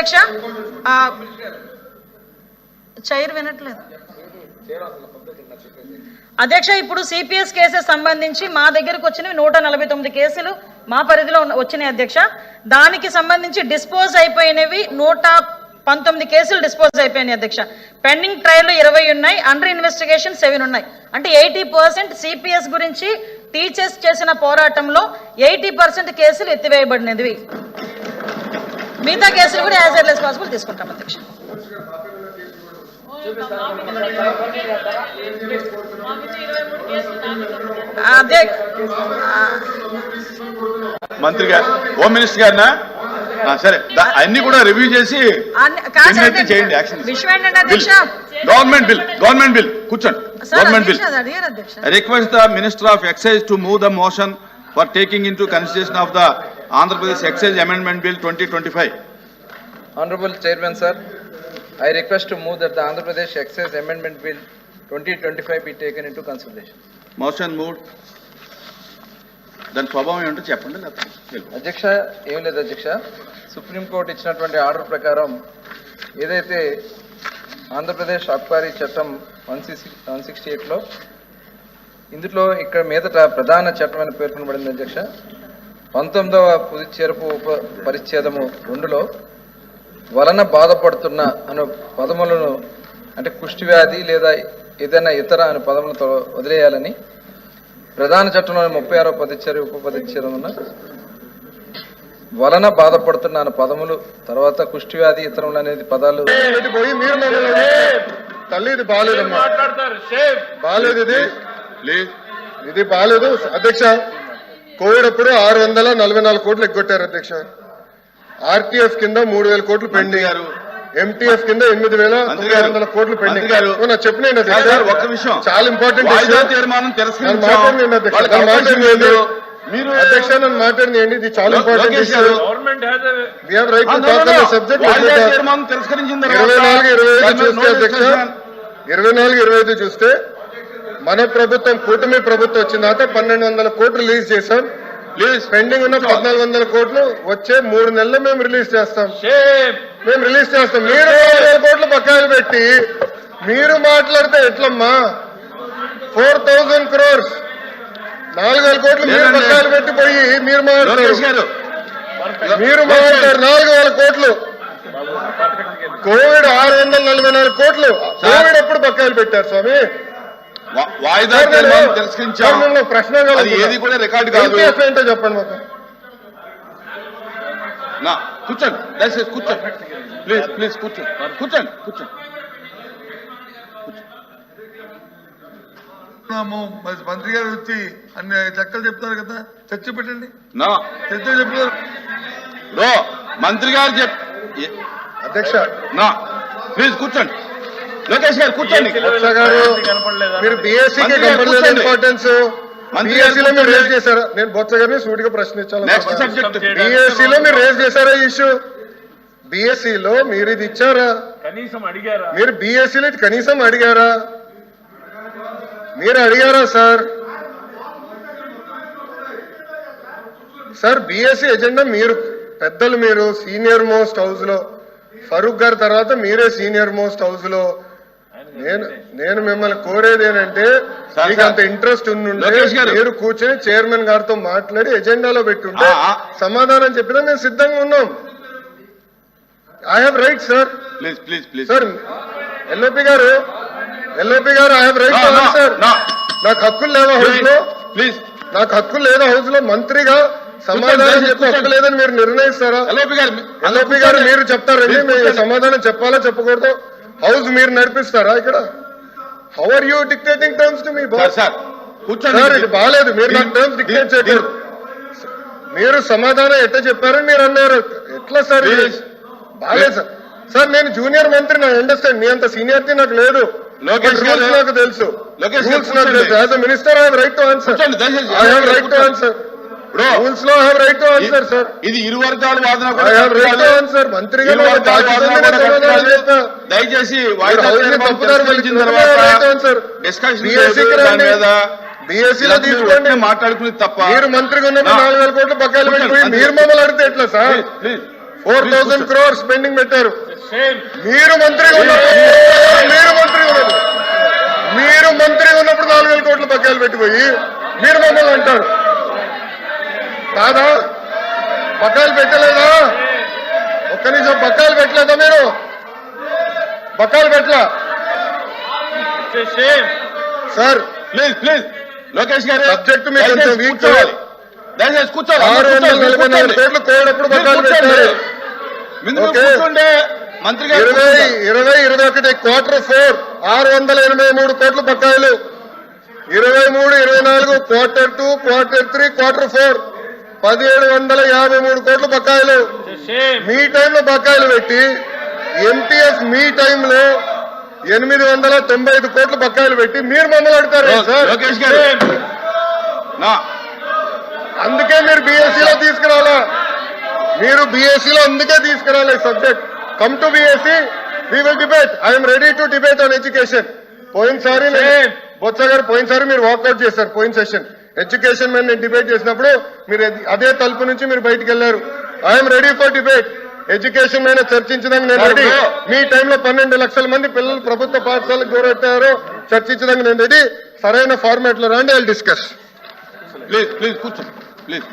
అధ్యక్ష చైర్ వినట్లేదు అధ్యక్ష. ఇప్పుడు సిపిఎస్ కేసెస్ సంబంధించి మా దగ్గరకు వచ్చినవి 149 కేసులు మా పరిధిలో వచ్చినాయి అధ్యక్ష. దానికి సంబంధించి డిస్పోజ్ అయిపోయినవి 119 కేసులు డిస్పోజ్ అయిపోయినాయి అధ్యక్ష. పెండింగ్ ట్రయల్ 20 ఉన్నాయి, అండర్ ఇన్వెస్టిగేషన్ 7 ఉన్నాయి. అంటే 80% సిపిఎస్ గురించి టీచర్స్ చేసిన పోరాటంలో 80% కేసులు ఎత్తివేయబడినవి. మిగతా కేసులు కూడా యాజ్ ఎర్లీ యాజ్ పాసిబుల్ తీసుకుంటాం అధ్యక్ష. మంత్రి గారు, హోమ్ మినిస్టర్ గారినా సరే అన్ని కూడా రివ్యూ చేసి చేయండి. యాక్షన్ గవర్నమెంట్ బిల్ కూర్చోండి. Government bill. I request the Minister of Excise to move the motion for taking into consideration of the Andhra Pradesh Excise Amendment Bill 2025. Honorable Chairman sir, I request to move that the Andhra Pradesh Excise Amendment Bill 2025 be taken into consideration. Motion moved. దాని స్వభావం ఏమిటో చెప్పండి. అధ్యక్ష, ఏం లేదు అధ్యక్ష, supreme court ఇచ్చినటువంటి order ప్రకారం ఏదైతే ఆంధ్రప్రదేశ్ అబ్కారీ చట్టం 168లో ఇందులో ఇక్కడ మీదట ప్రధాన చట్టం అని పేర్కొనబడింది అధ్యక్ష. 19వ పుదుచ్చేరపు ఉప పరిచ్ఛేదము 2లో వలన బాధపడుతున్న అను పదములను అంటే కుష్ఠవ్యాధి లేదా ఏదైనా ఇతర అనే పదములతో వదిలేయాలని ప్రధాన చట్టంలోని 36వ పరిచ్ఛేద ఉప పరిచ్ఛేదమున వలన బాధపడుతున్న అనే పదములు తర్వాత కుష్ఠవ్యాధి ఇతరములు అనేది పదాలు తల్లి ఇది బాగాలేదమ్మా, బాగాలేదు, ఇది బాగాలేదు అధ్యక్ష. కోవిడ్ అప్పుడు 644 కోట్లు ఎగ్గొట్టారు అధ్యక్ష. ఆర్టీఎఫ్ కింద 3000 కోట్లు పెండింగ్, ఎంటీఎఫ్ కింద 8900 కోట్లు పెండింగ్. నాకు చెప్పినండి అధ్యక్ష, చాలా ఇంపార్టెంట్ అధ్యక్ష, నన్ను మాట్లాడినండి, ఇది చాలా ఇంపార్టెంట్ ఇష్యూ. 24-25 చూస్తే మన ప్రభుత్వం కూటమి ప్రభుత్వం వచ్చిన తర్వాత 1200 కోట్లు రిలీజ్ చేశాం. పెండింగ్ ఉన్న 1400 కోట్లు వచ్చే 3 నెలలు మేము రిలీజ్ చేస్తాం. మీరు 4000 కోట్లు బకాయిలు పెట్టి మీరు మాట్లాడితే ఎట్లమ్మా? 4000 crores 4000 కోట్లు మీరు బకాయిలు పెట్టి పోయి మీరు మాట్లాడతారు. 4000 కోట్లు కోవిడ్ 644 కోట్లు కోవిడ్ ఎప్పుడు బకాయిలు పెట్టారు స్వామి? వాయిదా ప్రశ్న ఏది కూడా రికార్డు కాదు. ఏంటో చెప్పండి మాకు. కూర్చోండి దయచేసి కూర్చోండి, ప్లీజ్ కూర్చోండి. మంత్రి గారు వచ్చి అన్ని లెక్కలు చెప్తారు కదా, చర్చ పెట్టండి. చర్చ చెప్తారు మంత్రి గారు అధ్యక్ష. ప్లీజ్ కూర్చోండి. లోకేష్ గారు కూర్చోండి. మీరు బీఎస్సీకి ఇంపార్టెన్స్ బీఎస్సీలో మీరు రేజ్ చేశారా? నేను బొత్స గారిని సూటిగా ప్రశ్నించాలి. బీఎస్సీలో మీరు రేజ్ చేశారా ఇష్యూ? బీఎస్సీలో మీరు ఇది ఇచ్చారా? మీరు బీఎస్సీలో కనీసం అడిగారా? మీరు అడిగారా సార్? బీఎస్సీ ఎజెండా మీరు పెద్దలు, మీరు సీనియర్ మోస్ట్ హౌస్ లో, ఫరూక్ గారి తర్వాత మీరే సీనియర్ మోస్ట్ హౌస్ లో. నేను మిమ్మల్ని కోరేది ఏంటంటే, మీకు అంత ఇంట్రెస్ట్ ఉండుంటే మీరు కూర్చొని చైర్మన్ గారితో మాట్లాడి ఎజెండాలో పెట్టుంటే సమాధానం చెప్పినా మేము సిద్ధంగా ఉన్నాం. I have right sir. Sir LOP garu I have right to answer. నాకు హక్కులు లేదా హౌస్ లో? నాకు హక్కులు లేదా హౌస్ లో? మంత్రిగా సమాధానం చెప్పే హక్కు లేదని మీరు నిర్ణయిస్తారా? ఎల్ఓపి గారు మీరు చెప్తారండి, మీరు సమాధానం చెప్పాలా చెప్పకూడదు? హౌస్ మీరు నడిపిస్తారా ఇక్కడ? How are you dictating terms to me boss? Sir ఇది బాగాలేదు, మీరు నాకు టర్మ్స్ డిక్టేట్ చేయకూడదు. మీరు సమాధానం ఎట్లా చెప్పారని మీరు అన్నారు. ఎట్లా సార్? బాగాలేదు సార్. నేను జూనియర్ మంత్రి, నా అండర్స్టాండ్. మీ అంత సీనియారిటీ నాకు లేదు. రూల్స్ నాకు తెలుసు. As a minister I have right to answer. Rules లో I have right to answer sir. ఇది ఇరు వర్గాల వాదన. I have right to answer. మంత్రిగా దయచేసి బీఎస్సీలో తీసుకోండి, మాట్లాడుకుని తప్ప. మీరు మంత్రిగా ఉన్నప్పుడు 4000 కోట్లు బకాయిలు పెట్టిపోయి మీరు మమ్మల్ని అడిగితే ఎట్లా సార్? 4,000 crores పెండింగ్ పెట్టారు. మీరు మంత్రిగా ఉన్నప్పుడు 4,000 కోట్లు బకాయిలు పెట్టిపోయి మీరు మమ్మల్ని అంటారు కాదా? బకాయిలు పెట్టలేదా? ఒక్క నిమిషం, బకాయిలు పెట్టలేదా? మీరు బకాయిలు పెట్టలా సార్? ప్లీజ్ లోకేష్ గారు సబ్జెక్ట్ మీకు కొంచెం వీక్. కూర్చోవాలి, దయచేసి కూర్చోవాలి. 644 కోట్లు కోడప్పుడు బకాయిలు పెట్టారు. ఓకే, మంత్రి గారు 2021 Q4 683 కోట్లు బకాయిలు. 23-24 Q2 Q3 Q4 1753 కోట్లు బకాయిలు. మీ టైంలో బకాయిలు పెట్టి ఎంటీఎస్ మీ టైంలో 895 కోట్లు బకాయిలు పెట్టి మీరు మమ్మల్ని అడుగుతారు సార్? లోకేష్ గారు అందుకే మీరు బీఎస్సీలో తీసుకురావాలా? మీరు బీఎస్సీలో అందుకే తీసుకురాలి subject. Come to BSC, we will debate. I'm ready to debate on education. పోయినసారి బొత్స గారు మీరు వాకౌట్ చేశారు. పోయిన సెషన్ ఎడ్యుకేషన్ మీద నేను డిబేట్ చేసినప్పుడు మీరు అదే తలుపు నుంచి మీరు బయటకు వెళ్లారు. I'm ready for debate. Education మీద చర్చించడానికి నేను రెడీ. మీ టైంలో 12 లక్షల మంది పిల్లలు ప్రభుత్వ పాఠశాలకు దూరవుతారో చర్చించడానికి నేను రెడీ. సరైన ఫార్మాట్ లో రండి, ఐ విల్ డిస్కస్. ప్లీజ్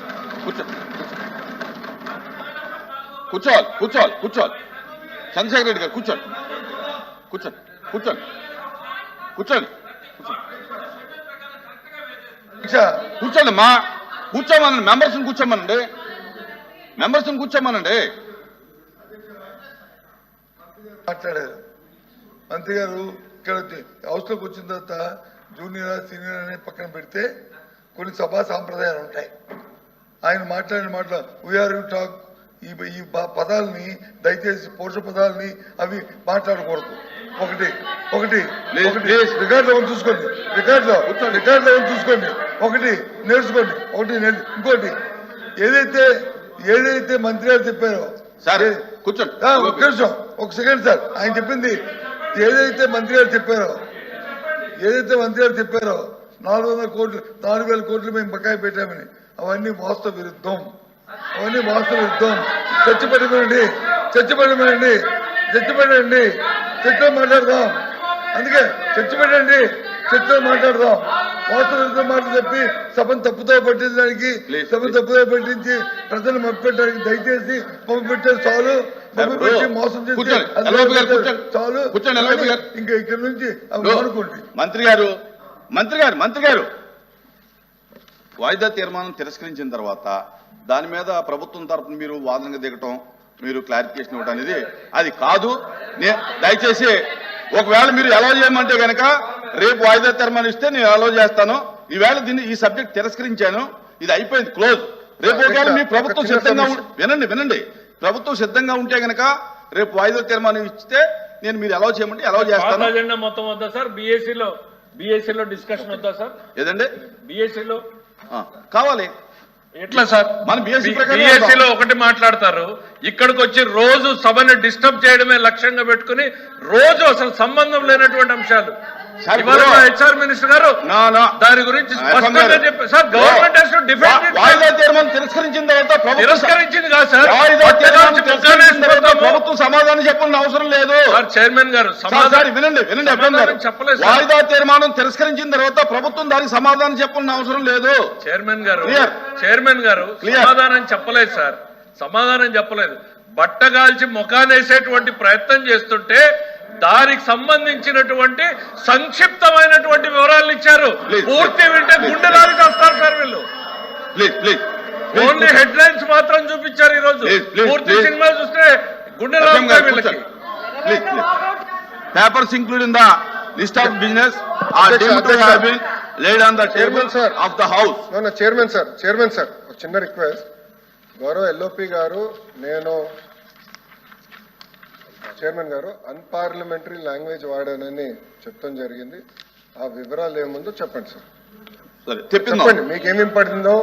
కూర్చోవాలి. చంద్రశేఖర్ రెడ్డి గారు కూర్చోండి. కూర్చోమనండి. మెంబర్స్ని కూర్చోమనండి. మాట్లాడారు మంత్రి గారు. ఇక్కడ హౌస్లోకి వచ్చిన తర్వాత జూనియర్ సీనియర్ అనే పక్కన పెడితే కొన్ని సభా సాంప్రదాయాలు ఉంటాయి. ఆయన మాట్లాడిన మాటలు వీఆర్ యూ టాక్, ఈ పదాలని దయచేసి పౌరుష పదాలని అవి మాట్లాడకూడదు. ఒకటి రికార్డులో చూసుకోండి. రికార్డులో చూసుకోండి. ఒకటి నేర్చుకోండి. ఇంకోటి ఏదైతే మంత్రి గారు చెప్పారో సరే కూర్చోండి. ఒక నిమిషం, ఒక సెకండ్ సార్. ఆయన చెప్పింది ఏదైతే మంత్రి గారు చెప్పారో 400 కోట్లు 4,000 కోట్లు మేము బకాయి పెట్టామని అవన్నీ వాస్తవ విరుద్ధం. చర్చలో మాట్లాడదాం. అందుకే చర్చలో మాట్లాడదాం. వాస్తవ విరుద్ధం మాటలు చెప్పి సభను తప్పుతో పట్టించడానికి పట్టించి ప్రజలు మభ్యపెట్టడానికి దయచేసి మభ్యపెట్టారు చాలు. మభ్యపెట్టి మోసం చేసి చాలు. ఇంకా ఇక్కడ నుంచి అనుకోండి. మంత్రి గారు వాయిదా తీర్మానం తిరస్కరించిన తర్వాత దాని మీద ప్రభుత్వం తరఫున మీరు వాదనగా దిగటం, మీరు క్లారిఫికేషన్ ఇవ్వడం అనేది అది కాదు. దయచేసి ఒకవేళ మీరు అలౌ చేయమంటే కనుక రేపు వాయిదా తీర్మానం ఇస్తే నేను అలౌ చేస్తాను. ఈవేళ ఈ సబ్జెక్ట్ తిరస్కరించాను, ఇది అయిపోయింది, క్లోజ్. రేపు ఒకవేళ మీ ప్రభుత్వం సిద్ధంగా వినండి ప్రభుత్వం సిద్ధంగా ఉంటే కనుక రేపు వాయిదా తీర్మానం ఇస్తే నేను మీరు అలౌ చేయమంటే అలౌ చేస్తాను. అజెండా మొత్తం వద్దా సార్? బిఎస్సీలో డిస్కషన్ వద్దా సార్? ఏదండి బిఎస్సీలో కావాలి. ఎట్లా సార్? మన బిఎస్సీలో ఒకటి మాట్లాడతారు, ఇక్కడికి వచ్చి రోజు సభని డిస్టర్బ్ చేయడమే లక్ష్యంగా పెట్టుకుని రోజు అసలు సంబంధం లేనటువంటి అంశాలు. హెచ్ఆర్ మినిస్టర్ గారు దాని గురించి స్పష్టంగా చెప్పారు సార్. గవర్నమెంట్ తిరస్కరించిన తర్వాత తిరస్కరించింది కాదు సార్, ప్రభుత్వం సమాధానం చెప్పాల్సిన అవసరం లేదు. చైర్మన్ గారు వినండి చెప్పలేదు. వాయిదా తీర్మానం తిరస్కరించిన తర్వాత ప్రభుత్వం దానికి సమాధానం చెప్పాల్సిన అవసరం లేదు. చైర్మన్ గారు సమాధానం చెప్పలేదు సార్, సమాధానం చెప్పలేదు. బట్టగాల్చి ముఖానేసేటువంటి ప్రయత్నం చేస్తుంటే దానికి సంబంధించినటువంటి సంక్షిప్తమైనటువంటి వివరాలు ఇచ్చారు. పూర్తి వింటే గుండెలాగి చేస్తారు సార్ వీళ్ళు. ఓన్లీ హెడ్ లైన్స్ మాత్రం చూపించారు. ఈ రోజు పూర్తి సినిమా చూస్తే గుండెలాగి వీళ్ళకి. Papers including the list of business are deemed to have been laid on the table of the house. Chairman sir ఒక చిన్న రిక్వెస్ట్. గౌరవ ఎల్ఓపి గారు, నేను చైర్మన్ గారు అన్పార్లమెంటరీ లాంగ్వేజ్ వాడానని చెప్పడం జరిగింది. ఆ వివరాలు ఏముందో చెప్పండి సార్. చెప్పండి, మీకేమేం పడిందో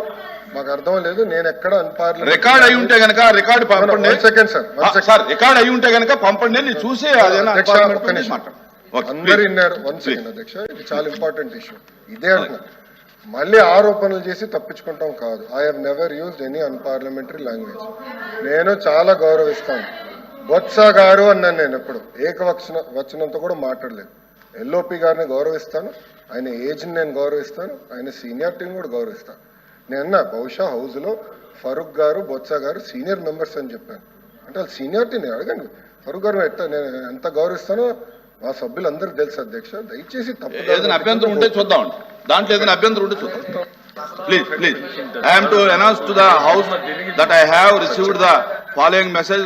మాకు అర్థం లేదు. నేను ఎక్కడ అన్పార్లమెంటరీ రికార్డ్ అయి ఉంటే గనక రికార్డ్ పంపండి. సెకండ్ సార్, రికార్డ్ అయి ఉంటే గనక పంపండి, నేను చూసి అందరు విన్నారు. 1 సెకండ్ అధ్యక్ష, ఇది చాలా ఇంపార్టెంట్ ఇష్యూ. ఇదే అంటున్నారు. మళ్ళీ ఆరోపణలు చేసి తప్పించుకుంటాం కాదు. I have never used any unparliamentary language. నేను చాలా గౌరవిస్తాను. బొత్స గారు అన్నాను, నేను ఎప్పుడు వచనంతో కూడా మాట్లాడలేదు. ఎల్ఓపి గారిని గౌరవిస్తాను, ఆయన ఏజ్ని నేను గౌరవిస్తాను, ఆయన సీనియారిటీని కూడా గౌరవిస్తాను. నేను బహుశా హౌస్లో ఫరూక్ గారు బొత్స గారు సీనియర్ మెంబర్స్ అని చెప్పాను. అంటే వాళ్ళు సీనియారిటీని అడగండి. ఫరూక్ గారు నేను ఎంత గౌరవిస్తానో మా సభ్యులందరికీ తెలుసు అధ్యక్ష. దయచేసి తప్పు ఏదైనా అభ్యంతరం ఉంటే చూద్దాం, దాంట్లో ఏదైనా అభ్యంతరం ఉంటే చూద్దాం. Please I am to announce to the house that I have received the following message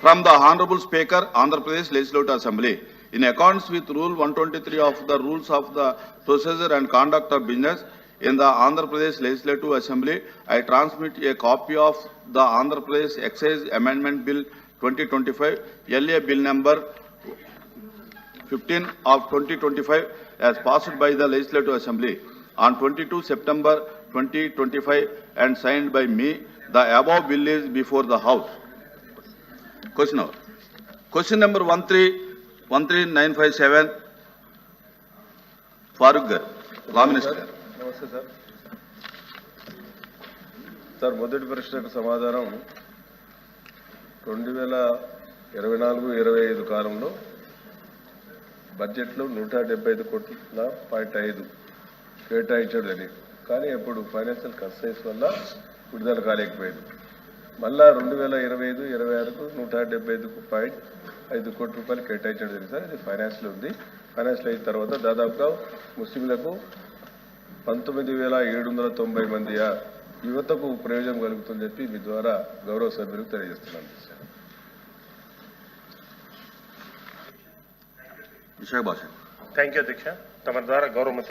from the Honorable Speaker, Andhra Pradesh Legislative Assembly. In accordance with Rule 123 of the Rules of the Procedure and Conduct of Business in the Andhra Pradesh Legislative Assembly, I transmit a copy of the Andhra Pradesh Excise Amendment Bill 2025, LA Bill number 15 of 2025 as passed by the Legislative Assembly on 22 September 2025 and signed by me. The above bill is before the House. Question number 13957, Farooq Gar, Law Minister. నమస్తే sir. మొదటి ప్రశ్నకు సమాధానం 2024-25 కాలంలో బడ్జెట్లో 175 కోట్ల 0.5 కేటాయించడం జరిగింది. కానీ ఇప్పుడు ఫైనాన్షియల్ కన్స్ట్రెయిన్స్ వల్ల విడుదల కాలేకపోయింది. మళ్ళా 2025-26కు 175.5 కోట్ల రూపాయలు కేటాయించడం జరిగింది సార్. ఇది ఫైనాన్స్లో ఉంది. ఫైనాన్స్లో అయిన తర్వాత దాదాపుగా ముస్లింలకు 19,790 మంది యువతకు ప్రయోజనం కలుగుతుందని చెప్పి మీ ద్వారా గౌరవ సభ్యులకు తెలియజేస్తున్నాను సార్. విశాఖ భాష. థ్యాంక్ యూ అధ్యక్ష. తమ ద్వారా గౌరవ